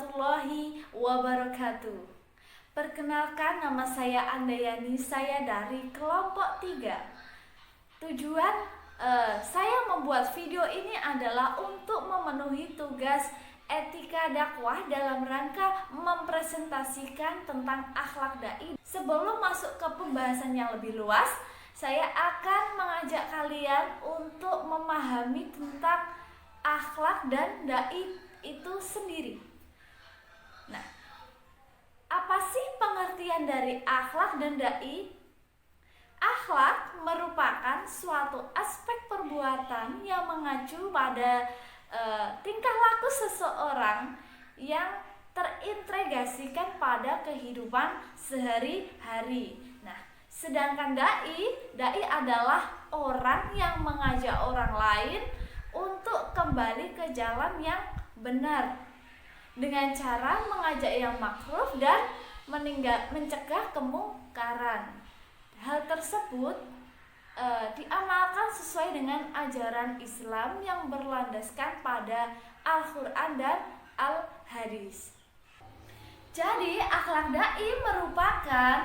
warahmatullahi wabarakatuh. Perkenalkan, nama saya Andayani, saya dari kelompok 3. Tujuan saya membuat video ini adalah untuk memenuhi tugas etika dakwah dalam rangka mempresentasikan tentang akhlak dai. Sebelum masuk ke pembahasan yang lebih luas, saya akan mengajak kalian untuk memahami tentang akhlak dan dai itu sendiri. Nah, apa sih pengertian dari akhlak dan dai? Akhlak merupakan suatu aspek perbuatan yang mengacu pada tingkah laku seseorang yang terintegrasikan pada kehidupan sehari-hari. Nah, sedangkan dai adalah orang yang mengajak orang lain untuk kembali ke jalan yang benar dengan cara mengajak yang makruf dan mencegah kemungkaran. Hal tersebut diamalkan sesuai dengan ajaran Islam yang berlandaskan pada Al-Quran dan Al-Hadis. Jadi, akhlak dai merupakan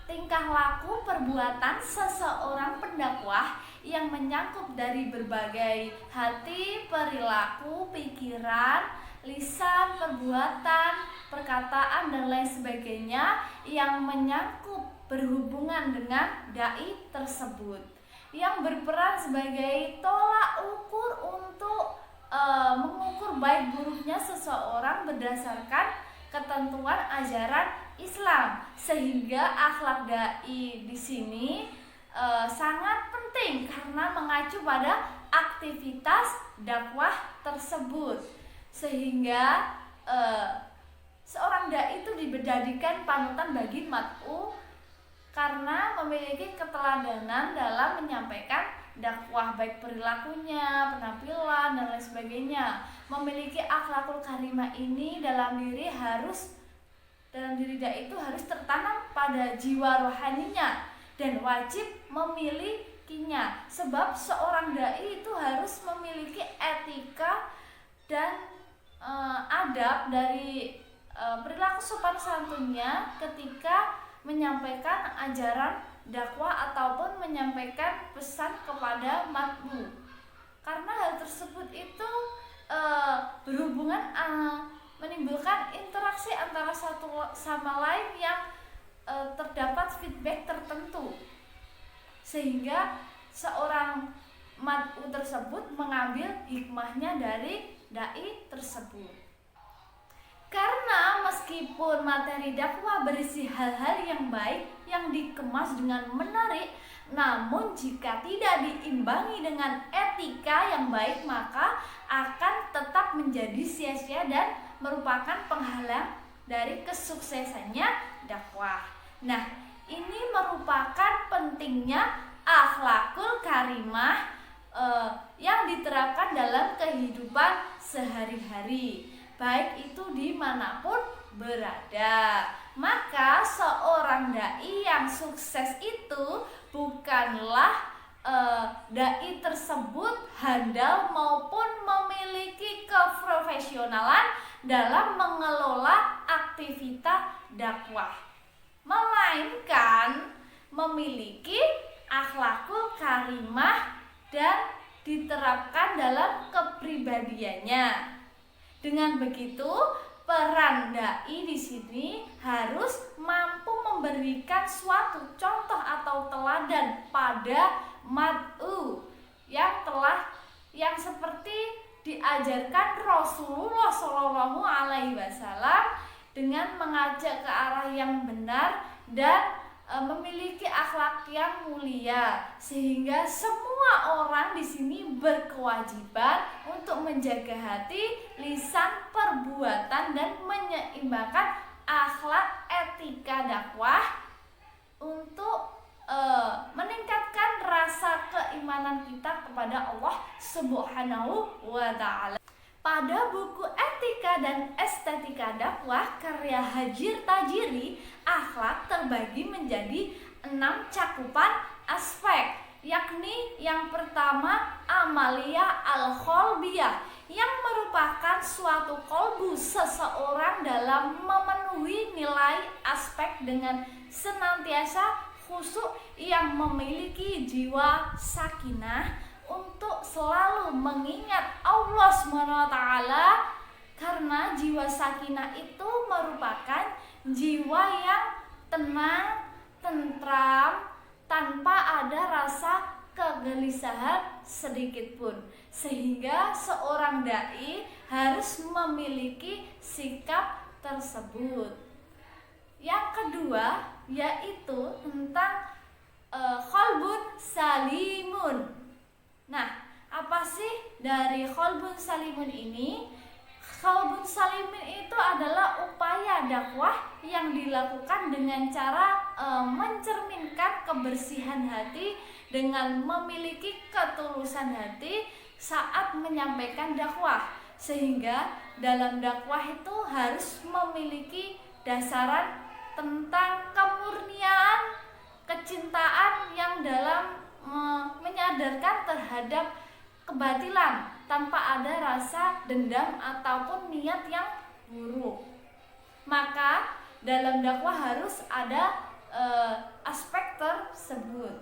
tingkah laku perbuatan seseorang pendakwah yang menyangkut dari berbagai hati, perilaku, pikiran, lisan, perbuatan, perkataan, dan lain sebagainya yang menyangkut berhubungan dengan dai tersebut, yang berperan sebagai tolak ukur untuk mengukur baik buruknya seseorang berdasarkan ketentuan ajaran Islam. Sehingga akhlak dai di sini sangat penting karena mengacu pada aktivitas dakwah tersebut, sehingga seorang dai itu dijadikan panutan bagi mat'u karena memiliki keteladanan dalam menyampaikan dakwah, baik perilakunya, penampilan, dan lain sebagainya. Memiliki akhlakul karimah ini dalam diri dai itu harus tertanam pada jiwa rohaninya dan wajib memilikinya. Sebab seorang dai itu harus memiliki etika dan adab dari perilaku sopan santunnya ketika menyampaikan ajaran dakwah ataupun menyampaikan pesan kepada mat'u. Karena hal tersebut itu berhubungan menimbulkan interaksi antara satu sama lain yang terdapat feedback tertentu, sehingga seorang mat'u tersebut mengambil hikmahnya dari dai tersebut. Karena meskipun materi dakwah berisi hal-hal yang baik yang dikemas dengan menarik, namun jika tidak diimbangi dengan etika yang baik, maka akan tetap menjadi sia-sia dan merupakan penghalang dari kesuksesannya dakwah. Nah, ini merupakan pentingnya akhlakul karimah yang diterapkan dalam kehidupan sehari-hari, baik itu dimanapun berada. Maka seorang dai yang sukses itu bukanlah dai tersebut handal maupun memiliki keprofesionalan dalam mengelola aktivitas dakwah, melainkan memiliki akhlakul karimah dan diterapkan dalam kepribadiannya. Dengan begitu, peran dai di sini harus mampu memberikan suatu contoh atau teladan pada mat'u yang seperti diajarkan Rasulullah SAW dengan mengajak ke arah yang benar dan memiliki akhlak yang mulia, sehingga semua orang di sini berkewajiban untuk menjaga hati, lisan, perbuatan, dan menyeimbangkan akhlak etika dakwah untuk meningkatkan rasa keimanan kita kepada Allah Subhanahu wa Ta'ala. Pada buku Etika dan Estetika Dakwah karya Hajir Tajiri, akhlak terbagi menjadi 6 cakupan aspek, yakni yang pertama amalia al-kholbiyah, yang merupakan suatu kolbu seseorang dalam memenuhi nilai aspek dengan senantiasa khusyuk, yang memiliki jiwa sakinah untuk selalu mengingat Allah SWT, karena jiwa sakinah itu merupakan jiwa yang tenang, tentram, tanpa ada rasa kegelisahan sedikit pun, sehingga seorang dai harus memiliki sikap tersebut. Yang kedua yaitu tentang qalbun salimun. Nah, apa sih dari qalbun salimun ini? Qalbun salimun itu adalah upaya dakwah yang dilakukan dengan cara mencerminkan kebersihan hati dengan memiliki ketulusan hati saat menyampaikan dakwah, sehingga dalam dakwah itu harus memiliki dasaran tentang kemurnian, kecintaan yang dalam menyadarkan terhadap kebatilan tanpa ada rasa dendam ataupun niat yang buruk. Maka dalam dakwah harus ada aspek tersebut.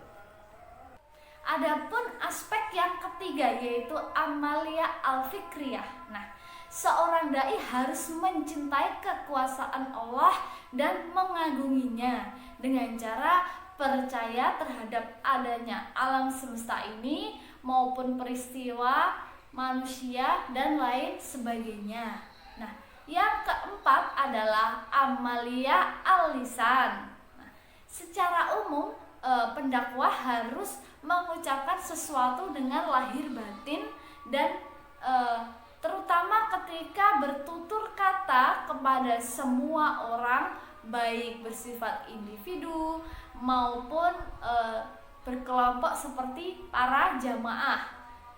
Adapun aspek yang ketiga yaitu amalia al-fikriyah. Nah, seorang dai harus mencintai kekuasaan Allah dan mengagunginya dengan cara percaya terhadap adanya alam semesta ini maupun peristiwa manusia dan lain sebagainya. Nah, yang keempat adalah amalia al-lisan. Nah, secara umum pendakwah harus mengucapkan sesuatu dengan lahir batin dan terutama ketika bertutur kata kepada semua orang, baik bersifat individu maupun berkelompok seperti para jamaah.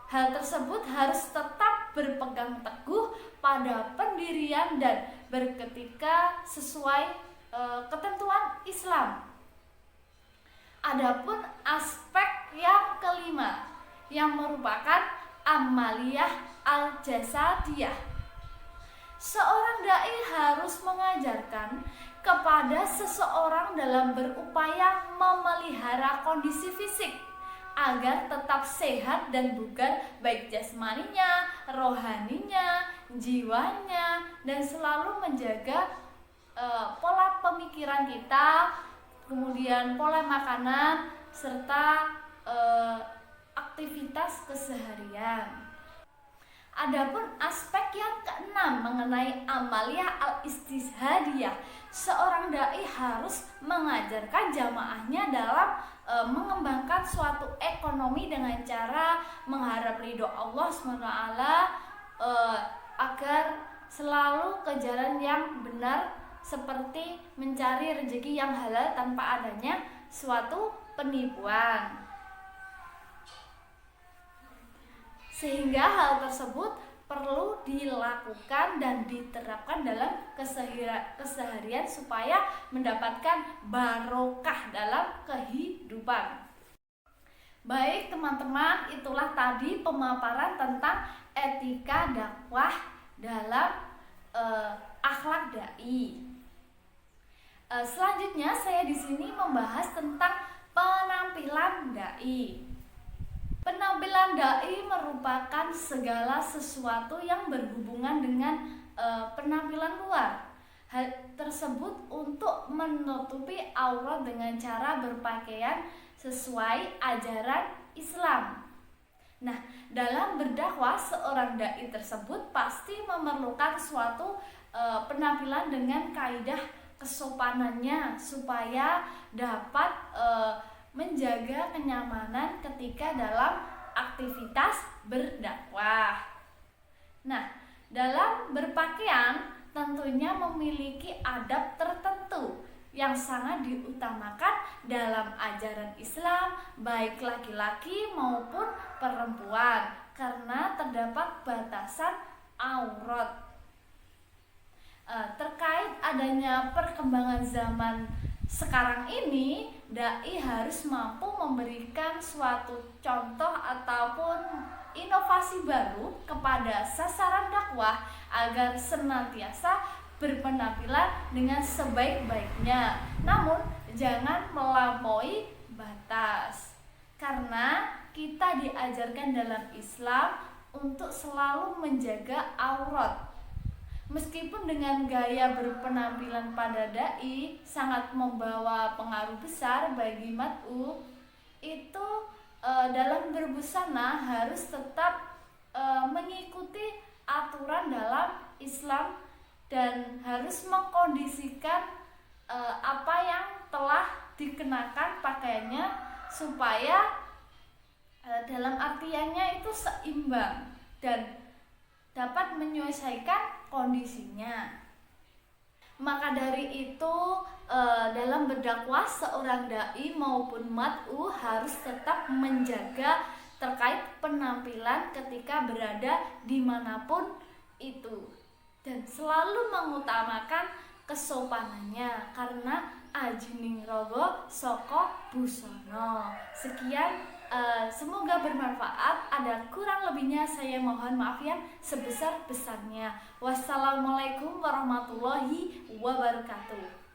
Hal tersebut harus tetap berpegang teguh pada pendirian dan berketika sesuai ketentuan Islam. Adapun aspek yang kelima yang merupakan amaliyah al-jasadiyah. Seorang dai harus mengajarkan kepada seseorang dalam berupaya memelihara kondisi fisik agar tetap sehat dan bugar, baik jasmaninya, rohaninya, jiwanya, dan selalu menjaga pola pemikiran kita, kemudian pola makanan, serta aktivitas keseharian. Adapun aspek yang keenam mengenai amalia al-istishadiyah, seorang dai harus mengajarkan jamaahnya dalam mengembangkan suatu ekonomi dengan cara mengharap ridho Allah SWT, agar selalu ke jalan yang benar, seperti mencari rezeki yang halal tanpa adanya suatu penipuan. Sehingga hal tersebut perlu dilakukan dan diterapkan dalam keseharian supaya mendapatkan barokah dalam kehidupan. Baik teman-teman, itulah tadi pemaparan tentang etika dakwah dalam akhlak dai. Selanjutnya saya di sini membahas tentang penampilan dai. Penampilan dai merupakan segala sesuatu yang berhubungan dengan penampilan luar. Hal tersebut untuk menutupi aurat dengan cara berpakaian sesuai ajaran Islam. Nah, dalam berdakwah seorang dai tersebut pasti memerlukan suatu penampilan dengan kaidah kesopanannya supaya dapat menjaga kenyamanan ketika dalam aktivitas berdakwah. Nah, dalam berpakaian tentunya memiliki adab tertentu yang sangat diutamakan dalam ajaran Islam, baik laki-laki maupun perempuan, karena terdapat batasan aurat. Terkait adanya perkembangan zaman sekarang ini, dai harus mampu memberikan suatu contoh ataupun inovasi baru kepada sasaran dakwah agar senantiasa berpenampilan dengan sebaik-baiknya, namun jangan melampaui batas. Karena kita diajarkan dalam Islam untuk selalu menjaga aurat. Meskipun dengan gaya berpenampilan pada dai sangat membawa pengaruh besar bagi mat'u, itu dalam berbusana harus tetap mengikuti aturan dalam Islam dan harus mengkondisikan apa yang telah dikenakan pakaiannya supaya dalam artiannya itu seimbang dan dapat menyelesaikan kondisinya. Maka dari itu dalam berdakwah seorang dai maupun mat'u harus tetap menjaga terkait penampilan ketika berada dimanapun itu dan selalu mengutamakan kesopanannya karena ajining rogo soko busono. Sekian, semoga bermanfaat. Ada kurang lebihnya saya mohon maaf yang sebesar-besarnya. Wassalamualaikum warahmatullahi wabarakatuh.